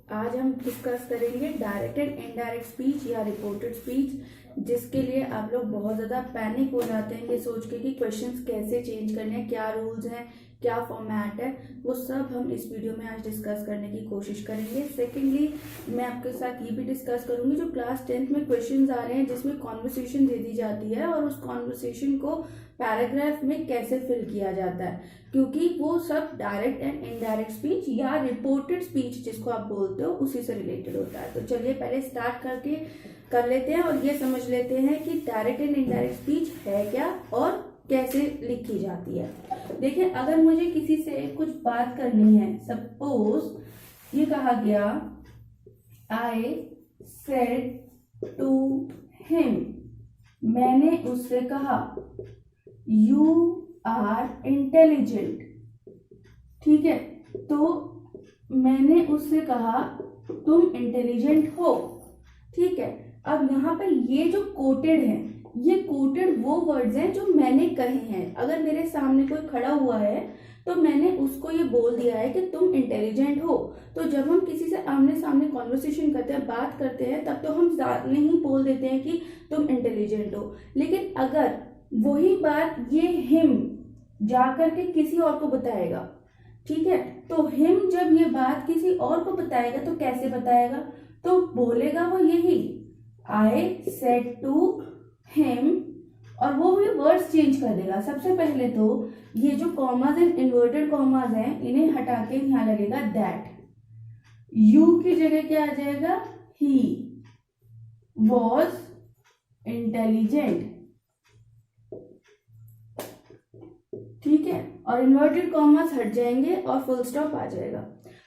आज हम डिस्कस करेंगे डायरेक्ट एंड इनडायरेक्ट स्पीच या रिपोर्टेड स्पीच, जिसके लिए आप लोग बहुत ज़्यादा पैनिक हो जाते हैं ये सोच के कि क्वेश्चंस कैसे चेंज करने हैं, क्या रूल्स हैं, क्या फॉर्मेट है। वो सब हम इस वीडियो में आज डिस्कस करने की कोशिश करेंगे। सेकेंडली, मैं आपके साथ ये भी डिस्कस करूंगी जो क्लास 10th में क्वेश्चंस आ रहे हैं जिसमें कॉन्वर्सेशन दे दी जाती है और उस कॉन्वर्सेशन को पैराग्राफ में कैसे फिल किया जाता है, क्योंकि वो सब डायरेक्ट एंड इनडायरेक्ट स्पीच या रिपोर्टेड स्पीच जिसको आप बोलते हो उसी से रिलेटेड होता है। तो चलिए पहले स्टार्ट कर लेते हैं और ये समझ लेते हैं कि डायरेक्ट एंड इनडायरेक्ट स्पीच है क्या और कैसे लिखी जाती है। देखिए, अगर मुझे किसी से कुछ बात करनी है, सपोज ये कहा गया आई सेड टू हिम, मैंने उससे कहा यू आर इंटेलिजेंट। ठीक है, तो मैंने उससे कहा तुम इंटेलिजेंट हो। ठीक है, अब यहाँ पर ये जो कोटेड है, ये कोटेड वो वर्ड्स हैं जो मैंने कहे हैं। अगर मेरे सामने कोई खड़ा हुआ है तो मैंने उसको ये बोल दिया है कि तुम इंटेलिजेंट हो। तो जब हम किसी से आमने सामने कॉन्वर्सेशन करते हैं, बात करते हैं, तब तो हम सामने ही बोल देते हैं कि तुम इंटेलिजेंट हो। लेकिन अगर वही बात ये हिम जाकर के किसी और को बताएगा, ठीक है, तो हिम जब ये बात किसी और को बताएगा तो कैसे बताएगा? तो बोलेगा वो यही आई सेड टू हिम, और वो भी वर्ड्स चेंज कर देगा। सबसे पहले तो ये जो कॉमाज एंड इन्वर्टेड कॉमाज हैं इन्हें हटा के यहाँ लगेगा दैट, यू की जगह क्या आ जाएगा ही वॉज इंटेलिजेंट। ठीक है, और इन्वर्टेड कॉमास हट जाएंगे और फुल स्टॉप आ जाएगा।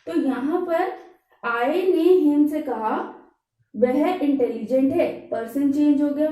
तो यहाँ पर आई ने हिम से कहा वह इंटेलिजेंट है, पर्सन चेंज हो गया,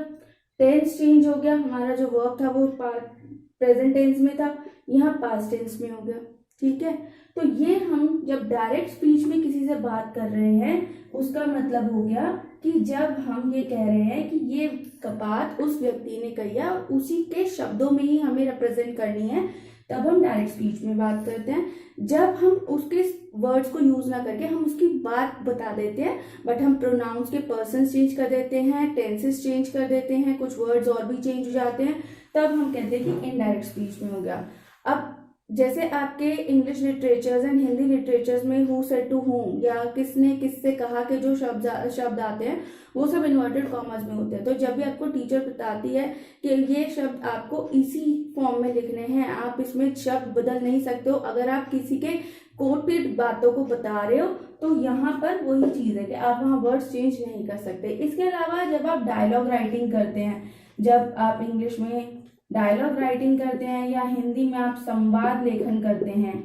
टेंस चेंज हो गया, हमारा जो वर्ब था वो प्रेजेंट टेंस में था, यहाँ पास्ट टेंस में हो गया। ठीक है, तो ये हम जब डायरेक्ट स्पीच में किसी से बात कर रहे हैं उसका मतलब हो गया कि जब हम ये कह रहे हैं कि ये बात उस व्यक्ति ने कही है और उसी के शब्दों में ही हमें रिप्रेजेंट करनी है, तब हम डायरेक्ट स्पीच में बात करते हैं। जब हम उसके वर्ड्स को यूज ना करके हम उसकी बात बता देते हैं, बट हम प्रोनाउंस के पर्सन चेंज कर देते हैं, टेंसेस चेंज कर देते हैं, कुछ वर्ड्स और भी चेंज हो जाते हैं, तब हम कहते हैं कि इनडायरेक्ट स्पीच में हो गया। अब जैसे आपके English literatures and Hindi literatures में हु सेड टू हूम या किसने किससे कहा के जो शब्द आते हैं वो सब इन्वर्टेड कॉमास में होते हैं। तो जब भी आपको टीचर बताती है कि ये शब्द आपको इसी फॉर्म में लिखने हैं, आप इसमें शब्द बदल नहीं सकते हो, अगर आप किसी के कोटेड बातों को बता रहे हो तो यहाँ पर वही चीज है कि आप वहाँ वर्ड्स चेंज नहीं कर सकते। इसके अलावा जब आप डायलॉग राइटिंग करते हैं, जब आप इंग्लिश में डायलॉग राइटिंग करते हैं या हिंदी में आप संवाद लेखन करते हैं,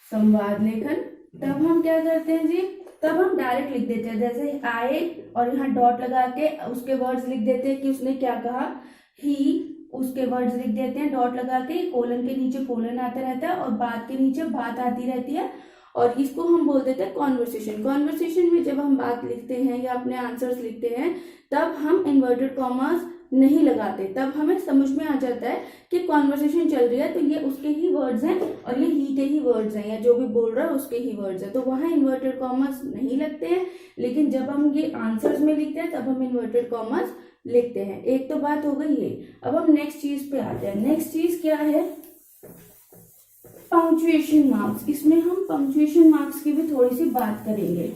संवाद लेखन, तब हम क्या करते हैं जी, तब हम डायरेक्ट लिख देते हैं। जैसे आए और यहाँ डॉट लगा के उसके वर्ड्स लिख देते हैं कि उसने क्या कहा, ही उसके वर्ड्स लिख देते हैं डॉट लगा के, कोलन के नीचे कोलन आता रहता है और बात के नीचे बात आती रहती है, और इसको हम बोल देते हैं कॉन्वर्सेशन। कॉन्वर्सेशन में जब हम बात लिखते हैं या अपने आंसर्स लिखते हैं तब हम इन्वर्टेड कॉमास नहीं लगाते, तब हमें समझ में आ जाता है कि कॉन्वर्सेशन चल रही है तो ये उसके ही वर्ड्स हैं और ये ही के ही वर्ड्स हैं, या जो भी बोल रहा है उसके ही वर्ड्स हैं, तो वहाँ इन्वर्टेड कॉमास नहीं लगते हैं। लेकिन जब हम ये आंसर्स में लिखते हैं तब हम इन्वर्टेड कॉमास लिखते हैं। एक तो बात हो गई ये। अब हम नेक्स्ट चीज पे आते हैं। नेक्स्ट चीज क्या है, पंक्चुएशन मार्क्स। इसमें हम पंक्चुएशन मार्क्स की भी थोड़ी सी बात करेंगे।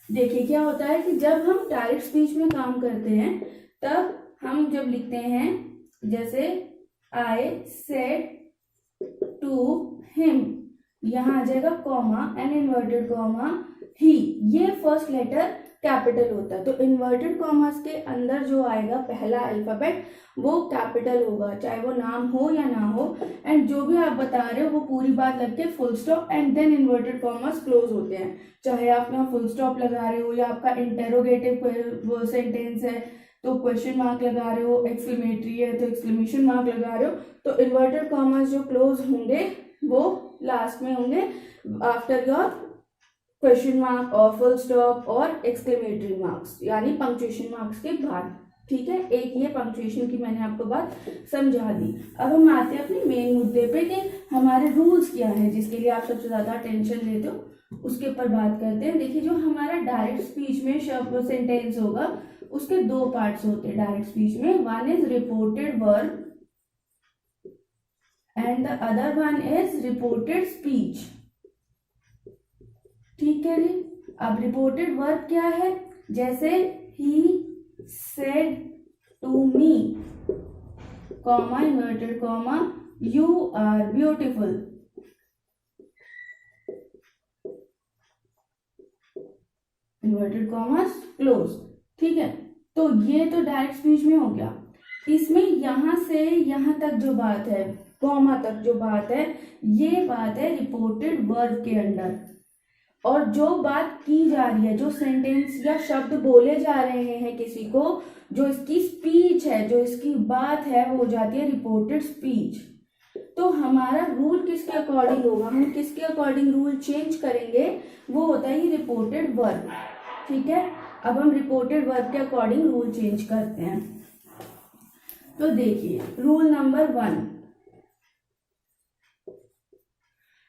देखिए क्या होता है कि जब हम डायरेक्ट स्पीच में काम करते हैं तब हम जब लिखते हैं, जैसे आई सेड टू हिम, यहाँ आ जाएगा कॉमा एंड इन्वर्टेड कॉमा ही, ये फर्स्ट लेटर कैपिटल होता है। तो इन्वर्टेड कॉमास के अंदर जो आएगा पहला अल्फाबेट वो कैपिटल होगा, चाहे वो नाम हो या ना हो, एंड जो भी आप बता रहे हो वो पूरी बात लग के full stop and then inverted commas close होते हैं। चाहे आप यहाँ फुल स्टॉप लगा रहे हो या आपका इंटेरोगेटिव सेंटेंस है तो क्वेश्चन मार्क लगा रहे हो, एक्सक्लेमेटरी है तो एक्सक्लेमेशन मार्क लगा रहे हो, तो इन्वर्टेड कॉमास जो क्लोज होंगे वो लास्ट में होंगे आफ्टर योर क्वेश्चन मार्क और फुल स्टॉप और एक्सक्लेमेटरी मार्क्स, यानी पंक्चुएशन मार्क्स के बाद। ठीक है, एक ये पंक्चुएशन की मैंने आपको बात समझा दी। अब हम आते हैं अपने मेन मुद्दे पे कि हमारे रूल्स क्या हैं जिसके लिए आप सबसे ज्यादा टेंशन लेते हो, उसके ऊपर बात करते हैं। देखिए, जो हमारा डायरेक्ट स्पीच में शब्द सेंटेंस होगा उसके दो पार्ट्स होते हैं डायरेक्ट स्पीच में। One is reported verb and the other one is reported speech. ठीक है जी। अब रिपोर्टेड वर्ब क्या है, जैसे ही said to me, comma inverted comma, you are beautiful, inverted commas close। ठीक है, तो ये तो डायरेक्ट स्पीच में हो गया। इसमें यहां से यहां तक जो बात है, कॉमा तक जो बात है, ये बात है रिपोर्टेड वर्ब के अंडर। और जो बात की जा रही है, जो सेंटेंस या शब्द बोले जा रहे हैं किसी को, जो इसकी स्पीच है, जो इसकी बात है, वो हो जाती है रिपोर्टेड स्पीच। तो हमारा रूल किसके अकॉर्डिंग होगा, हम किसके अकॉर्डिंग रूल चेंज करेंगे, वो होता है ये रिपोर्टेड वर्ब। ठीक है, अब हम रिपोर्टेड वर्ब के अकॉर्डिंग रूल चेंज करते हैं। तो देखिए, रूल नंबर 1,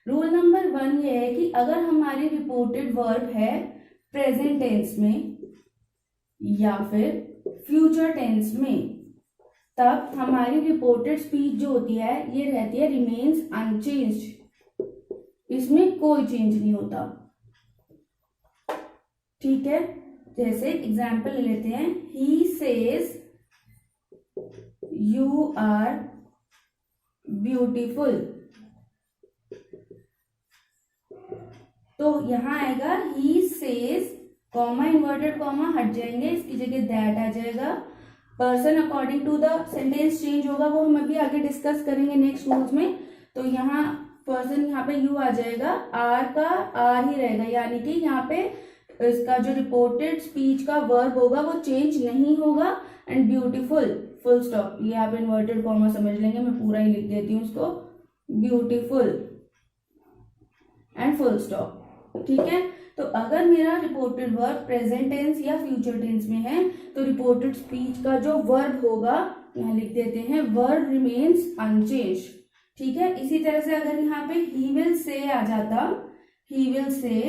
रूल नंबर 1 ये है कि अगर हमारी रिपोर्टेड वर्ब है प्रेजेंट टेंस में या फिर फ्यूचर टेंस में, तब हमारी रिपोर्टेड स्पीच जो होती है ये रहती है रिमेन्स अनचेंज्ड, इसमें कोई चेंज नहीं होता। ठीक है, जैसे एग्जाम्पल ले लेते हैं, he says you are beautiful. तो यहां आएगा he says, comma inverted comma हट जाएंगे, इसकी जगह दैट आ जाएगा। Person according to the sentence change होगा, वो हम अभी आगे डिस्कस करेंगे नेक्स्ट रूल्स में। तो यहाँ पर्सन, यहाँ पे यू आ जाएगा, आर का आर ही रहेगा, यानी कि यहाँ पे इसका जो रिपोर्टेड स्पीच का वर्ब होगा वो चेंज नहीं होगा। एंड ब्यूटीफुल, फुल स्टॉप, ये आप इन्वर्टेड कॉमा समझ लेंगे, मैं पूरा ही लिख देती हूँ इसको, ब्यूटीफुल एंड फुल स्टॉप। ठीक है, तो अगर मेरा रिपोर्टेड वर्ब प्रेजेंट टेंस या फ्यूचर टेंस में है तो रिपोर्टेड स्पीच का जो वर्ब होगा, यहाँ लिख देते हैं, वर्ब रिमेन्स अनचेंज्ड। ठीक है, इसी तरह से अगर यहाँ पे ही विल से आ जाता, ही विल से,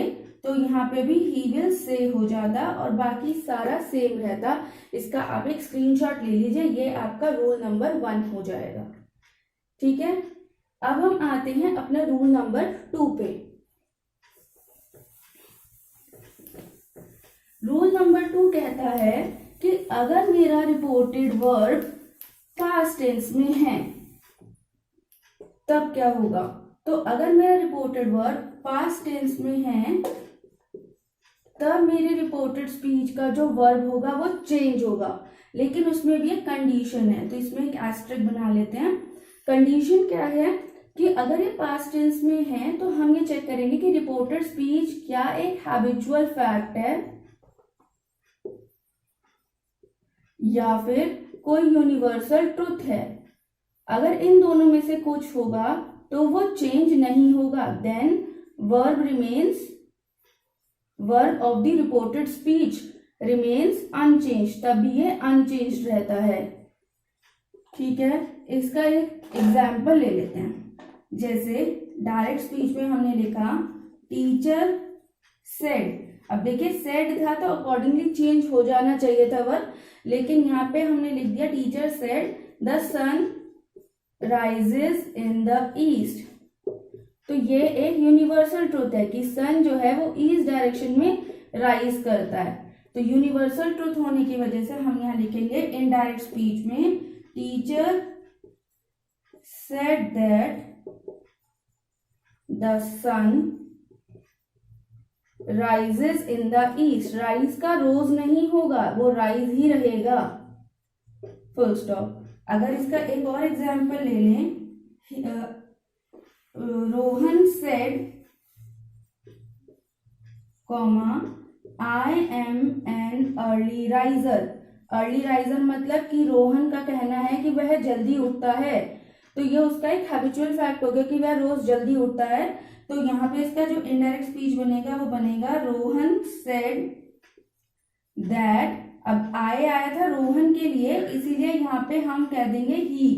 तो यहाँ पे भी ही विल से हो जाता और बाकी सारा सेम रहता। इसका आप एक स्क्रीनशॉट ले लीजिए, ये आपका रूल नंबर 1 हो जाएगा। ठीक है, अब हम आते हैं अपने रूल नंबर 2 पे। रूल नंबर 2 कहता है कि अगर मेरा रिपोर्टेड वर्ब पास्ट टेंस में है तब क्या होगा। तो अगर मेरा रिपोर्टेड वर्ब पास्ट टेंस में है तब मेरे रिपोर्टेड स्पीच का जो वर्ब होगा वो चेंज होगा, लेकिन उसमें भी एक कंडीशन है। तो इसमें एक एस्टेरिस्क बना लेते हैं। कंडीशन क्या है कि अगर ये पास्ट टेंस में है तो हम ये चेक करेंगे कि रिपोर्टेड स्पीच क्या एक हैबिचुअल फैक्ट है या फिर कोई यूनिवर्सल ट्रुथ है। अगर इन दोनों में से कुछ होगा तो वो चेंज नहीं होगा, then verb remains, verb of the reported speech remains unchanged, तभी ये अनचेंज्ड रहता है। ठीक है, इसका एक एग्जाम्पल ले लेते हैं। जैसे डायरेक्ट स्पीच में हमने लिखा टीचर सेड। अब देखिए, सेड था तो अकॉर्डिंगली चेंज हो जाना चाहिए था वर्ब, लेकिन यहाँ पे हमने लिख दिया teacher said the sun rises in the east. तो ये एक यूनिवर्सल ट्रुथ है कि सन जो है वो ईस्ट डायरेक्शन में राइज करता है। तो यूनिवर्सल ट्रुथ होने की वजह से हम यहाँ लिखेंगे इनडायरेक्ट स्पीच में teacher said that the sun rises in the east. Rise का रोज नहीं होगा, वो राइज ही रहेगा, फुल स्टॉप। अगर इसका एक और एग्जाम्पल ले लें, Rohan said comma I am an early riser. Early riser मतलब कि रोहन का कहना है कि वह जल्दी उठता है, तो ये उसका एक हैबिचुअल फैक्ट हो गया कि वह रोज जल्दी उठता है। तो यहाँ पे इसका जो इनडायरेक्ट स्पीच बनेगा वो बनेगा रोहन सेड दैट अब आया था रोहन के लिए, इसीलिए यहाँ पे हम कह देंगे ही।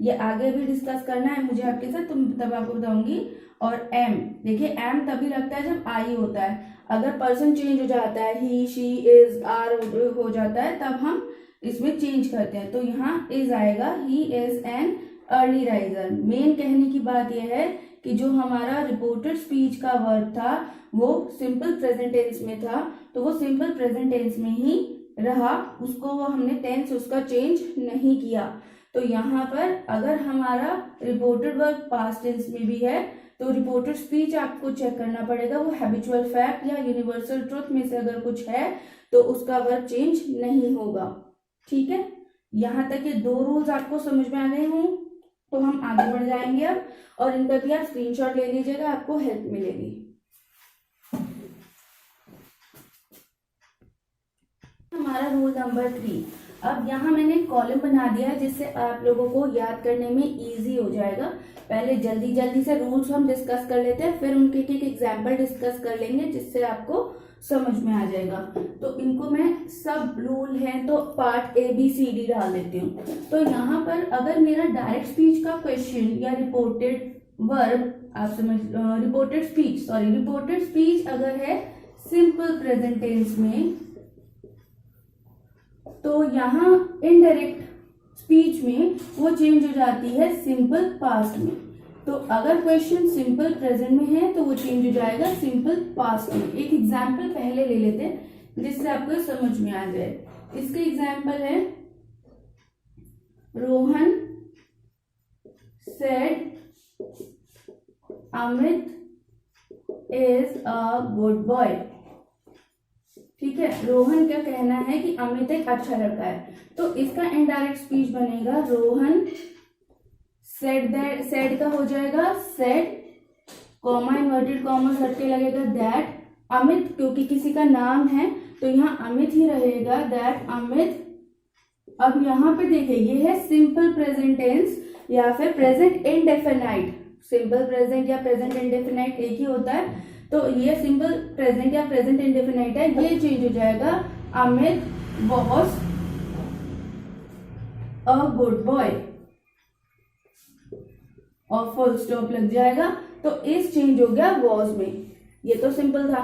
ये आगे भी डिस्कस करना है मुझे आपके साथ, तो तब आपको बताऊंगी। और एम, देखिए एम तभी लगता है जब आई होता है। अगर पर्सन चेंज हो जाता है, ही, शी, इज, आर हो जाता है, तब हम इसमें चेंज करते हैं। तो यहाँ इज आएगा, he is an early riser. Main कहने की बात यह है कि जो हमारा रिपोर्टेड स्पीच का वर्ब था वो सिंपल प्रेजेंट टेंस में था, तो वो सिंपल प्रेजेंट टेंस में ही रहा, उसको वो हमने टेंस उसका चेंज नहीं किया। तो यहाँ पर अगर हमारा रिपोर्टेड वर्ब पास्ट टेंस में भी है तो रिपोर्टेड स्पीच आपको चेक करना पड़ेगा, वो हैबिचुअल फैक्ट या यूनिवर्सल ट्रुथ में से अगर कुछ है तो उसका वर्ब चेंज नहीं होगा। ठीक है, यहाँ तक ये 2 रूल्स आपको समझ में आ गए हों, तो हम आगे बढ़ जाएंगे अब, और इनका भी आप स्क्रीनशॉट ले लीजिएगा, आपको हेल्प मिलेगी। हमारा रूल नंबर 3। अब यहाँ मैंने कॉलम बना दिया है जिससे आप लोगों को याद करने में इजी हो जाएगा। पहले जल्दी जल्दी से रूल्स हम डिस्कस कर लेते हैं, फिर उनके एक एग्जाम्पल डिस्कस कर लेंगे जिससे आपको समझ में आ जाएगा। तो इनको मैं सब रूल हैं तो पार्ट ABCD डाल देती हूँ। तो यहाँ पर अगर मेरा डायरेक्ट स्पीच का क्वेश्चन या रिपोर्टेड वर्ब, आप समझ, रिपोर्टेड स्पीच अगर है सिंपल प्रेजेंट टेंस में, तो यहाँ इनडायरेक्ट स्पीच में वो चेंज हो जाती है सिंपल पास्ट में। तो अगर क्वेश्चन सिंपल प्रेजेंट में है तो वो चेंज हो जाएगा सिंपल पास्ट में। एक एग्जाम्पल पहले ले लेते हैं जिससे आपको समझ में आ जाए। इसके एग्जाम्पल है, Rohan said Amit is a good boy. ठीक है, रोहन क्या कहना है कि अमित एक अच्छा लड़का है, तो इसका इनडायरेक्ट स्पीच बनेगा रोहन सेड दैट, सेड का हो जाएगा सेड, कॉमा इन्वर्टेड कॉमा हट के लगेगा दैट, अमित क्योंकि किसी का नाम है तो यहाँ अमित ही रहेगा, दैट अमित। अब यहाँ पे देखिए ये है सिंपल प्रेजेंट टेंस या फिर प्रेजेंट इंडेफिनाइट। सिंपल प्रेजेंट या प्रेजेंट इंडेफिनाइट एक ही होता है, तो ये सिंपल प्रेजेंट या प्रेजेंट इंडेफिनाइट है, ये चेंज हो जाएगा Amit was a good boy और फुल स्टॉप लग जाएगा। तो इस चेंज हो गया वॉज में, ये तो सिंपल था।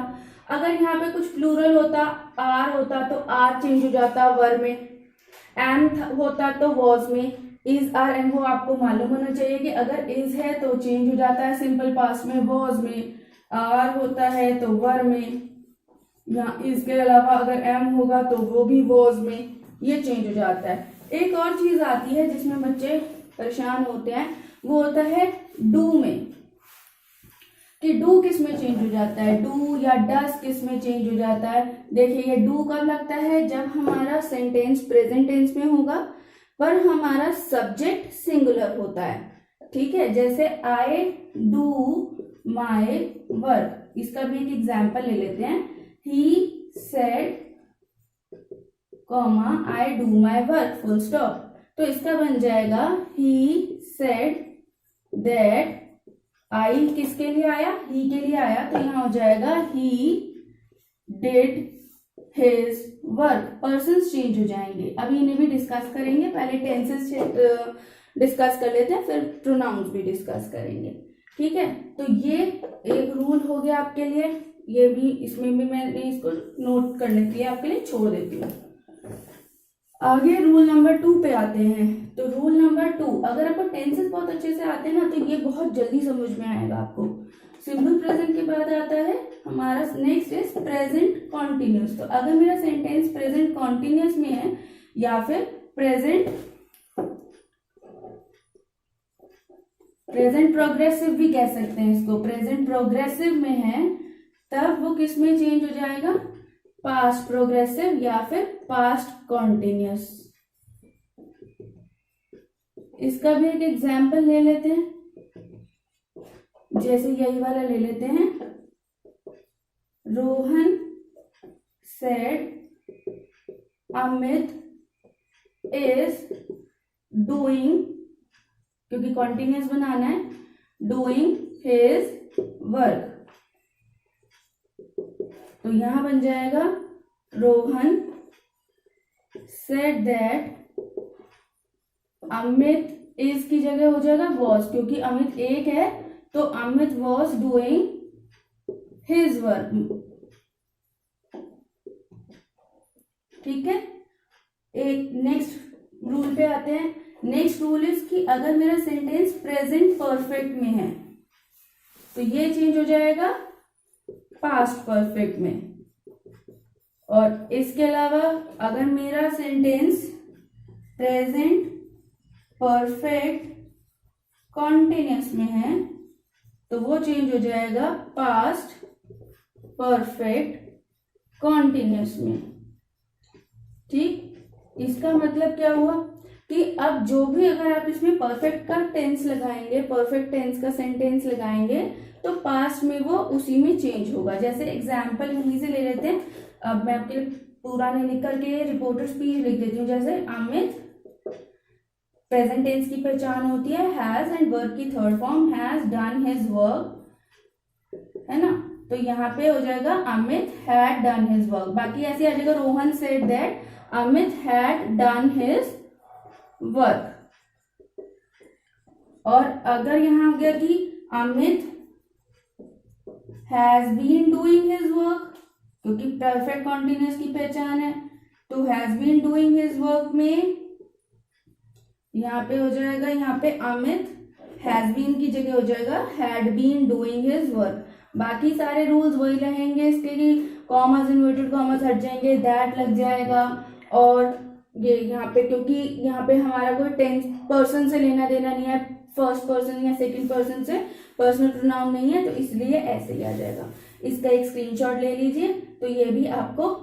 अगर यहाँ पे कुछ प्लूरल होता, आर होता तो आर चेंज हो जाता वर्ब में, एम होता तो वॉज में, इज आर एम, वो आपको मालूम होना चाहिए कि अगर इज है तो चेंज हो जाता है सिंपल पास्ट में वॉज में, आर होता है तो वर्ब में, यहाँ इसके अलावा अगर एम होगा तो वो भी वॉज में, ये चेंज हो जाता है। एक और चीज आती है जिसमें बच्चे परेशान होते हैं, वो होता है डू में, कि डू किस में चेंज हो जाता है, डू या डस किस में चेंज हो जाता है। देखिए ये डू कब लगता है, जब हमारा सेंटेंस प्रेजेंट टेंस में होगा पर हमारा सब्जेक्ट सिंगुलर होता है। ठीक है, जैसे आई डू माई वर्क, इसका भी एक एग्जाम्पल ले लेते हैं, he said comma I do my work full stop. तो इसका बन जाएगा ही सेड दैट, आई किसके लिए आया, ही के लिए आया, तो यहाँ हो जाएगा he did his work. Persons change हो जाएंगे, अभी इन्हें भी डिस्कस करेंगे, पहले टेंसेस डिस्कस कर लेते हैं फिर प्रोनाउंस भी डिस्कस करेंगे। ठीक है, तो ये एक रूल हो गया आपके लिए, ये भी इसमें भी मैंने इसको नोट करने के लिए आपके लिए छोड़ देती हूँ। आगे रूल नंबर 2 पे आते हैं। तो रूल नंबर 2, अगर आपको टेंसेस बहुत अच्छे से आते हैं ना तो ये बहुत जल्दी समझ में आएगा आपको। सिंपल प्रेजेंट के बाद आता है हमारा नेक्स्ट इज प्रेजेंट कॉन्टिन्यूस। तो अगर मेरा सेंटेंस प्रेजेंट कॉन्टिन्यूस में है या फिर प्रेजेंट प्रोग्रेसिव भी कह सकते हैं इसको, प्रेजेंट प्रोग्रेसिव में है, तब वो किस में चेंज हो जाएगा, पास्ट प्रोग्रेसिव या फिर पास्ट कॉन्टिन्यूस। इसका भी एक एग्जाम्पल ले लेते हैं, जैसे यही वाला ले लेते हैं, Rohan said Amit is doing, क्योंकि कॉन्टिन्यूस बनाना है, डूइंग हिज वर्क। तो यहां बन जाएगा Rohan said that Amit is की जगह हो जाएगा वॉज, क्योंकि अमित एक है तो Amit was doing his work. ठीक है, एक नेक्स्ट रूल पे आते हैं। नेक्स्ट रूल इज कि अगर मेरा सेंटेंस प्रेजेंट परफेक्ट में है तो ये चेंज हो जाएगा पास्ट परफेक्ट में, और इसके अलावा अगर मेरा सेंटेंस प्रेजेंट परफेक्ट कॉन्टिन्यूस में है तो वो चेंज हो जाएगा पास्ट परफेक्ट कॉन्टिन्यूस में। ठीक, इसका मतलब क्या हुआ कि अब जो भी अगर आप इसमें परफेक्ट का टेंस लगाएंगे, परफेक्ट टेंस का सेंटेंस लगाएंगे तो पास्ट में वो उसी में चेंज होगा। जैसे एग्जाम्पल यहीं से ले लेते हैं, अब मैं आपके पूरा नहीं लिख करके रिपोर्टर स्पीच लिख देती हूँ। जैसे अमित, प्रेजेंट टेंस की पहचान होती है हैज एंड वर्क की third form has done his work, है ना, तो यहाँ पे हो जाएगा Amit had done his work. बाकी ऐसे आ जाएगा Rohan said that Amit had done his work. और अगर यहाँ आ गया कि Amit has been doing his work, क्योंकि परफेक्ट कॉन्टिन्यूस की पहचान है तो has been doing his work में यहाँ पे हो जाएगा, यहाँ पे अमित हैज बीन की जगह हो जाएगा had been doing his work. बाकी सारे रूल्स वही रहेंगे इसके कि कॉमास इन्वर्टेड कॉमास हट जाएंगे, दैट लग जाएगा, और ये यहाँ पे क्योंकि यहाँ पे हमारा कोई टेंथ पर्सन से लेना देना नहीं है, फर्स्ट पर्सन या सेकंड पर्सन से पर्सनल प्रोनाउन नहीं है, तो इसलिए ऐसे ही आ जाएगा। इसका एक स्क्रीनशॉट ले लीजिए तो ये भी आपको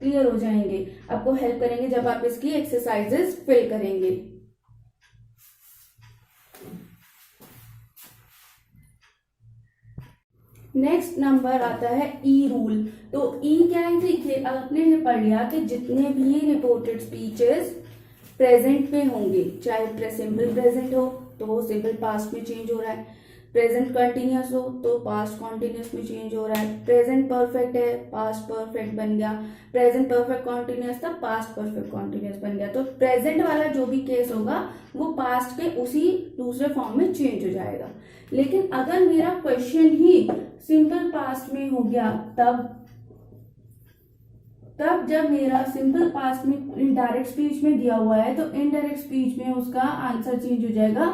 क्लियर हो जाएंगे, आपको हेल्प करेंगे जब आप इसकी एक्सरसाइजेस फिल करेंगे। नेक्स्ट नंबर आता है ई रूल। तो ई क्या है, देखिए आपने ये पढ़ लिया कि जितने भी रिपोर्टेड स्पीचेस प्रेजेंट में होंगे, चाहे सिंपल प्रेजेंट हो तो वो सिंपल पास्ट में चेंज हो रहा है, प्रेजेंट कंटिन्यूस हो तो पास्ट कॉन्टिन्यूस में चेंज हो रहा है, प्रेजेंट परफेक्ट है पास्ट परफेक्ट बन गया, प्रेजेंट परफेक्ट कॉन्टिन्यूस था पास्ट परफेक्ट कॉन्टिन्यूस बन गया। तो प्रेजेंट वाला जो भी केस होगा वो पास्ट के उसी दूसरे फॉर्म में चेंज हो जाएगा। लेकिन अगर मेरा क्वेश्चन ही सिंपल पास्ट में हो गया तब जब मेरा सिंपल पास्ट में इनडायरेक्ट स्पीच में दिया हुआ है तो इनडायरेक्ट स्पीच में उसका आंसर चेंज हो जाएगा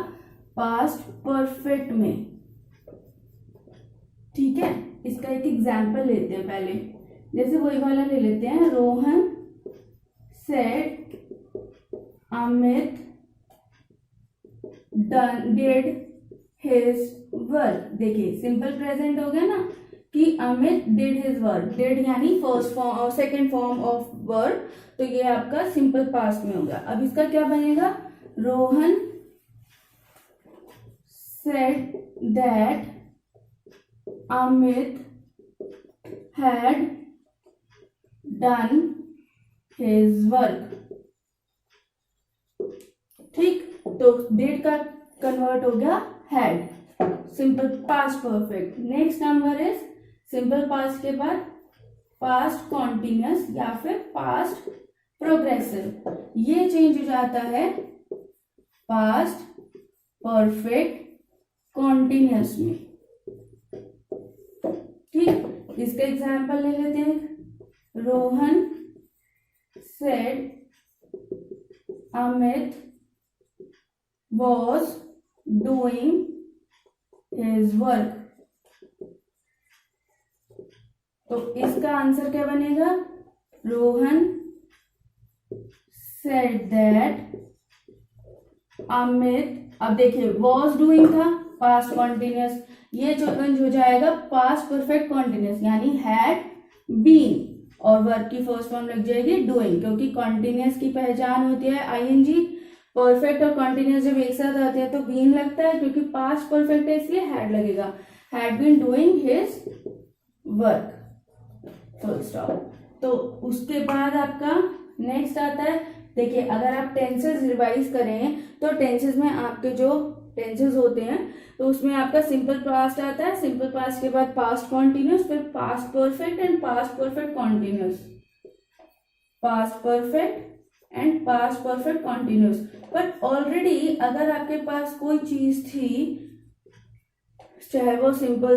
पास्ट परफेक्ट में। ठीक है, इसका एक एग्जाम्पल लेते हैं पहले, जैसे वही वाला ले लेते हैं, Rohan said Amit did his work. देखिए सिंपल प्रेजेंट हो गया ना कि Amit did his work, did यानी फर्स्ट फॉर्म और सेकेंड फॉर्म ऑफ वर्क, तो ये आपका सिंपल पास्ट में होगा। अब इसका क्या बनेगा, Rohan said that Amit had done his work। ठीक, तो did का कन्वर्ट हो गया had, simple past perfect. Next number is simple past के बाद पास्ट कॉन्टिन्यूस या फिर पास्ट प्रोग्रेसिव, ये चेंज हो जाता है पास्ट परफेक्ट कॉन्टिन्यूस में। ठीक, इसका एग्जाम्पल ले लेते हैं, Rohan said Amit was doing his work. तो इसका आंसर क्या बनेगा, रोहन सेड दैट अमित, अब देखिए वॉज डूइंग था पास्ट कॉन्टिन्यूस, ये चेंज हो जाएगा पास्ट परफेक्ट कॉन्टिन्यूस यानी हैड बीन, और वर्क की फर्स्ट फॉर्म लग जाएगी डूइंग, क्योंकि कॉन्टिन्यूस की पहचान होती है आईएनजी। परफेक्ट और कॉन्टिन्यूस जब एक साथ आते हैं तो बीन लगता है, क्योंकि पास्ट परफेक्ट है इसलिए हैड लगेगा, had been doing his work, full stop. तो उसके बाद आपका नेक्स्ट आता है, देखिए अगर आप टेंसेस रिवाइज करें तो टेंसेस में आपके जो टेंसेस होते हैं तो उसमें आपका सिंपल पास्ट आता है, सिंपल पास्ट के बाद पास्ट कॉन्टिन्यूस, फिर past perfect and past perfect continuous, past perfect and past perfect continuous. But already अगर आपके पास कोई चीज थी, चाहे वो सिंपल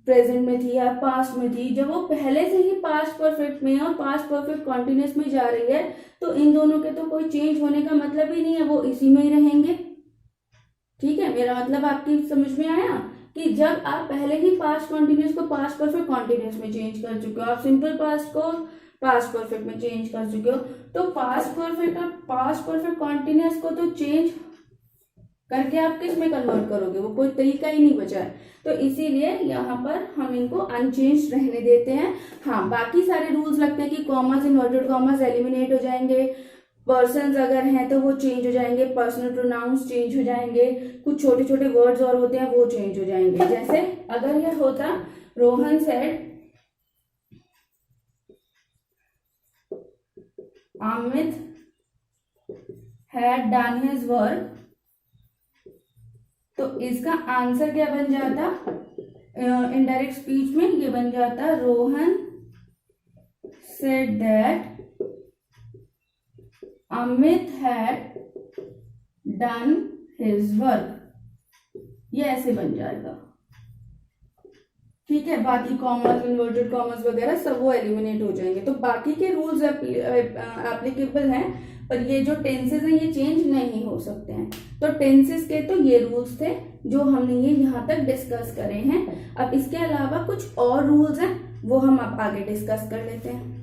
प्रेजेंट में थी या पास्ट में थी, जब वो पहले से ही पास्ट परफेक्ट में और पास्ट परफेक्ट कॉन्टिन्यूस में जा रही है तो इन दोनों के तो कोई चेंज होने का मतलब ही नहीं है, वो इसी में ही रहेंगे। ठीक है, मेरा मतलब आपकी समझ में आया कि जब आप पहले ही पास्ट कॉन्टिन्यूस को पास्ट परफेक्ट कॉन्टिन्यूस में चेंज कर चुके हो, आप सिंपल पास्ट को पास्ट परफेक्ट में चेंज कर चुके हो, तो पास्ट परफेक्ट और पास्ट परफेक्ट कॉन्टिन्यूस को तो चेंज करके आप किस में कन्वर्ट करोगे, वो कोई तरीका ही नहीं बचा है। तो इसीलिए यहाँ पर हम इनको अनचेंज रहने देते हैं। हाँ, बाकी सारे रूल्स लगते हैं कि कॉमास, इन्वर्टेड कॉमास एलिमिनेट हो जाएंगे, पर्सन्स अगर हैं तो वो चेंज हो जाएंगे, पर्सनल प्रोनाउंस चेंज हो जाएंगे, कुछ छोटे छोटे वर्ड्स और होते हैं वो चेंज हो जाएंगे। जैसे अगर यह होता Rohan said Amit had done his work, तो इसका आंसर क्या बन जाता, इनडायरेक्ट स्पीच में ये बन जाता Rohan said that Amit had done his work, ये ऐसे बन जाएगा। ठीक है, बाकी कॉमर्स, इन्वर्टेड कॉमर्स वगैरह सब वो एलिमिनेट हो जाएंगे। तो बाकी के रूल्स एप्लीकेबल हैं, पर ये जो टेंसेस हैं ये चेंज नहीं हो सकते हैं। तो टेंसेस के तो ये रूल्स थे जो हमने ये यहाँ तक डिस्कस करे हैं। अब इसके अलावा कुछ और रूल्स हैं वो हम अब आगे डिस्कस कर लेते हैं।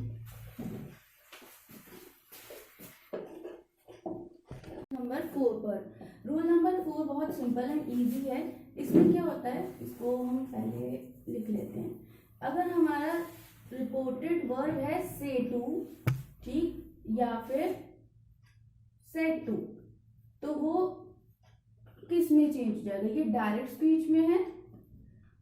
नंबर 4 पर, रूल नंबर 4 बहुत सिंपल एंड इजी है। इसमें क्या होता है, इसको हम पहले लिख लेते हैं। अगर हमारा रिपोर्टेड वर्ब है से टू, ठीक, या फिर सेड टू, तो वो किस में चेंज हो जाएगा, ये डायरेक्ट स्पीच में है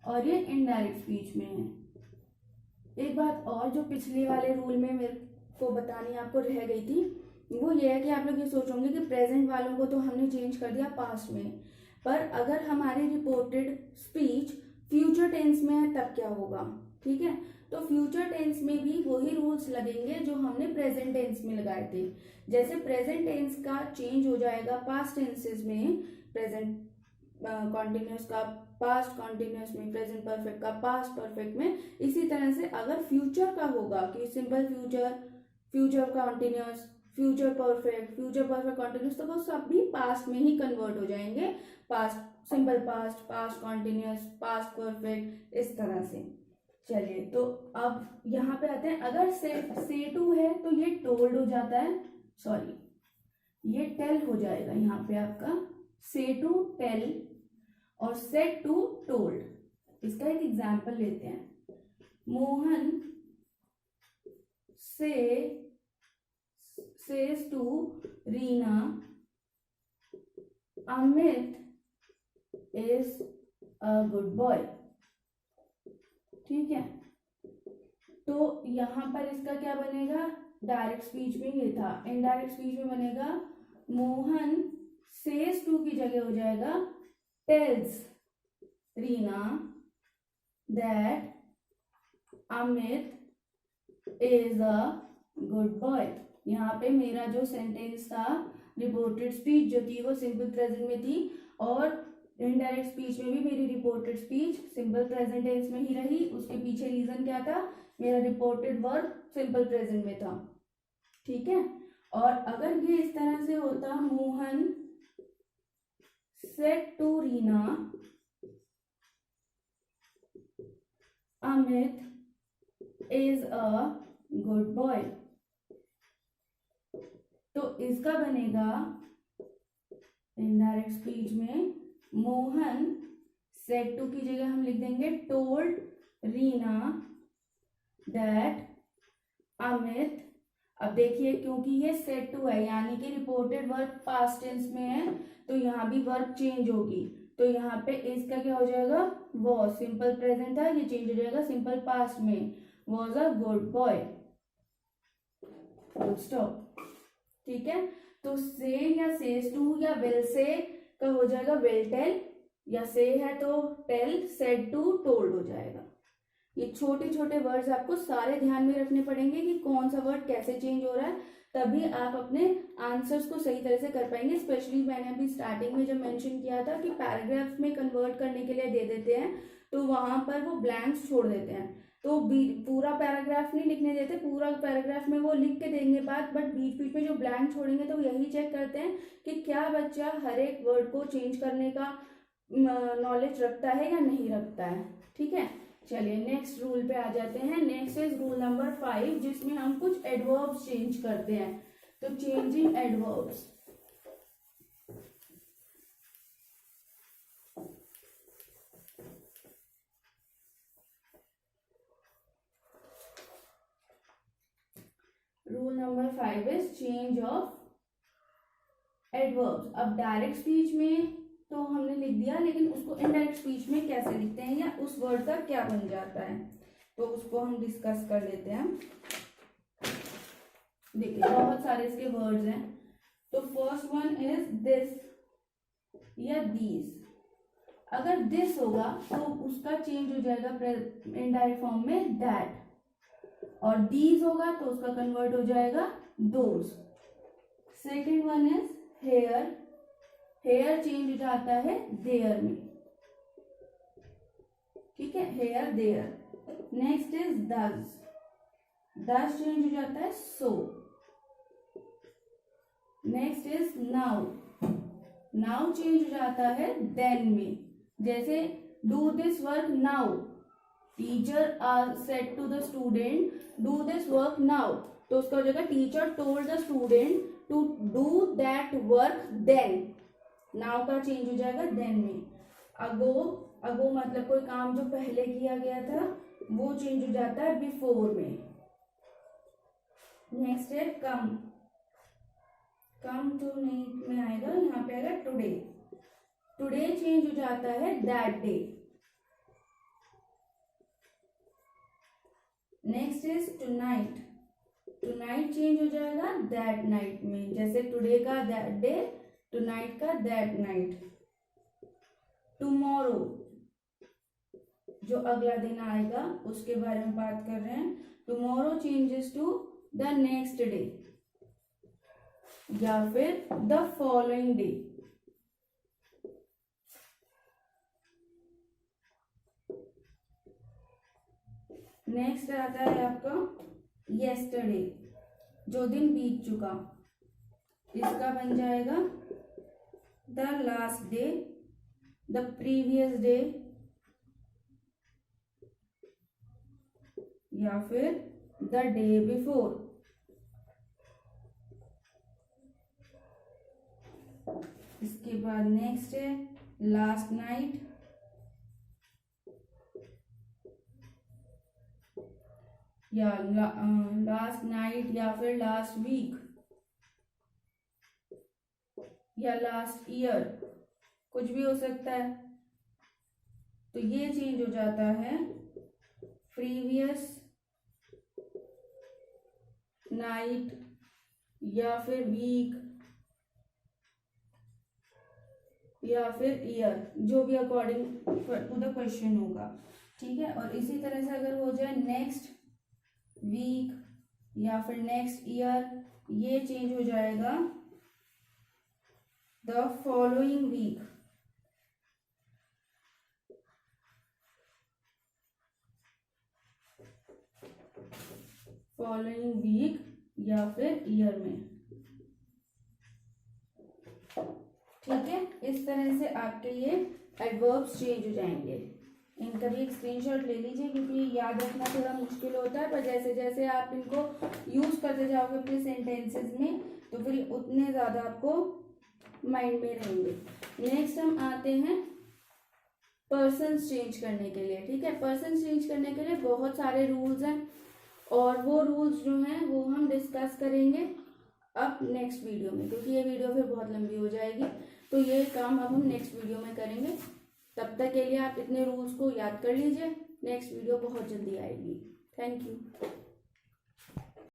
और ये इनडायरेक्ट स्पीच में है। एक बात और जो पिछले वाले रूल में मेरे को बतानी आपको रह गई थी, वो ये है कि आप लोग ये सोचोगे कि प्रेजेंट वालों को तो हमने चेंज कर दिया पास्ट में, पर अगर हमारी रिपोर्टेड स्पीच फ्यूचर टेंस में है तब क्या होगा। ठीक है, तो फ्यूचर टेंस में भी वही रूल्स लगेंगे जो हमने प्रेजेंट टेंस में लगाए थे। जैसे प्रेजेंट टेंस का चेंज हो जाएगा पास्ट टेंसेस में, प्रेजेंट कॉन्टिन्यूस का पास्ट कॉन्टिन्यूस में, प्रेजेंट परफेक्ट का पास्ट परफेक्ट में, इसी तरह से अगर फ्यूचर का होगा कि simple future, future continuous, future perfect continuous, तो वो सब भी पास्ट में ही कन्वर्ट हो जाएंगे, past simple past, past continuous, past perfect, इस तरह से। चलिए, तो अब यहाँ पे आते हैं। अगर से टू है तो ये टोल्ड हो जाता है, सॉरी ये टेल हो जाएगा यहाँ पे आपका, से टू टेल और सेड टू टोल्ड। इसका एक एग्जाम्पल लेते हैं। Mohan says to Reena Amit is a good boy। ठीक है, तो यहाँ पर इसका क्या बनेगा, डायरेक्ट स्पीच में ये था, इनडायरेक्ट स्पीच में बनेगा मोहन सेज टू की जगह हो जाएगा tells Reena that Amit is a good boy. यहाँ पे मेरा जो सेंटेंस था, रिपोर्टेड स्पीच जो थी वो सिंपल प्रेजेंट में थी, और इनडायरेक्ट स्पीच में भी मेरी reported speech simple present tense में ही रही। उसके पीछे रीजन क्या था, मेरा रिपोर्टेड वर्ब सिंपल प्रेजेंट में था। ठीक है, और अगर ये इस तरह से होता, Mohan said to Reena Amit is a good boy, तो इसका बनेगा इनडायरेक्ट स्पीच में मोहन सेड टू की जगह हम लिख देंगे टोल्ड रीना दैट अमित। अब देखिए, क्योंकि ये सेड टू है यानी कि रिपोर्टेड वर्ब पास्ट टेंस में है, तो यहाँ भी वर्ब चेंज होगी। तो यहाँ पे इसका क्या हो जाएगा, वॉज, सिंपल प्रेजेंट था, ये चेंज हो जाएगा सिंपल पास्ट में, was a good boy, full stop. ठीक है, तो से या सेज टू या विल से का हो जाएगा विल टेल, या से है तो टेल, सेड टू टोल्ड हो जाएगा। ये छोटे छोटे वर्ड्स आपको सारे ध्यान में रखने पड़ेंगे कि कौन सा वर्ड कैसे चेंज हो रहा है, तभी आप अपने आंसर्स को सही तरह से कर पाएंगे। स्पेशली मैंने अभी स्टार्टिंग में जब मेंशन किया था कि पैराग्राफ्स में कन्वर्ट करने के लिए दे देते हैं तो वहां पर वो ब्लैंक्स छोड़ देते हैं, तो पूरा पैराग्राफ नहीं लिखने देते, पूरा पैराग्राफ में वो लिख के देंगे बात, बट बीच बीच में जो ब्लैंक छोड़ेंगे तो यही चेक करते हैं कि क्या बच्चा हर एक वर्ड को चेंज करने का नॉलेज रखता है या नहीं रखता है। ठीक है, चलिए नेक्स्ट रूल पे आ जाते हैं। नेक्स्ट इज रूल नंबर 5, जिसमें हम कुछ एडवर्ब्स चेंज करते हैं। तो changing adverbs, rule number 5 is change of adverbs. अब डायरेक्ट स्पीच में तो हमने लिख दिया, लेकिन उसको इनडायरेक्ट स्पीच में कैसे लिखते हैं या उस वर्ड का क्या बन जाता है, तो उसको हम डिस्कस कर लेते हैं। देखिए बहुत सारे इसके वर्ड्स हैं। तो फर्स्ट वन इज दिस या दीज। अगर दिस होगा तो उसका चेंज हो जाएगा इनडायरेक्ट फॉर्म में दैट, और दीज होगा तो उसका कन्वर्ट हो जाएगा those. Second one is here, here change हो जाता है देयर में। ठीक है, हेयर देयर। नेक्स्ट इज दस, दस चेंज हो जाता है so. Next is now, now change हो जाता है देन में। जैसे do this work now, teacher are said to the student do this work now, तो उसका हो जाएगा teacher told the student to do that work then. Now का चेंज हो जाएगा देन में। अगो, अगो मतलब कोई काम जो पहले किया गया था वो चेंज हो जाता है बिफोर में। नेक्स्ट है कम, कम तो नहीं में आएगा, यहाँ पे आएगा टुडे, टुडे चेंज हो जाता है that day. Next is tonight, tonight change हो जाएगा दैट नाइट में। जैसे टुडे का दैट डे, टुनाइट का दैट नाइट। टुमारो जो अगला दिन आएगा उसके बारे में बात कर रहे हैं। Tomorrow changes to the next day या फिर द फॉलोइंग डे। नेक्स्ट आता है आपका येस्टरडे, जो दिन बीत चुका, इसका बन जाएगा the last day, the previous day या फिर द डे बिफोर। इसके बाद नेक्स्ट है लास्ट नाइट या लास्ट नाइट या फिर लास्ट वीक या लास्ट ईयर, कुछ भी हो सकता है। तो ये चेंज हो जाता है प्रीवियस नाइट या फिर वीक या फिर ईयर, जो भी अकॉर्डिंग टू द क्वेश्चन होगा। ठीक है, और इसी तरह से अगर हो जाए नेक्स्ट वीक या फिर नेक्स्ट ईयर, ये चेंज हो जाएगा the following week. Following week या फिर ईयर में। ठीक है, इस तरह से आपके ये एडवर्ब्स चेंज हो जाएंगे। इनका भी एक स्क्रीनशॉट ले लीजिए, क्योंकि याद रखना थोड़ा मुश्किल होता है, पर जैसे जैसे आप इनको यूज करते जाओगे अपने सेंटेंसेस में तो फिर उतने ज़्यादा आपको माइंड में रहेंगे। नेक्स्ट हम आते हैं पर्सन्स चेंज करने के लिए। ठीक है, पर्सन्स चेंज करने के लिए बहुत सारे रूल्स हैं, और वो रूल्स जो हैं वो हम डिस्कस करेंगे अब नेक्स्ट वीडियो में, क्योंकि ये वीडियो फिर बहुत लंबी हो जाएगी। तो ये काम अब हम नेक्स्ट वीडियो में करेंगे। तब तक के लिए आप इतने रूल्स को याद कर लीजिए। नेक्स्ट वीडियो बहुत जल्दी आएगी। Thank you.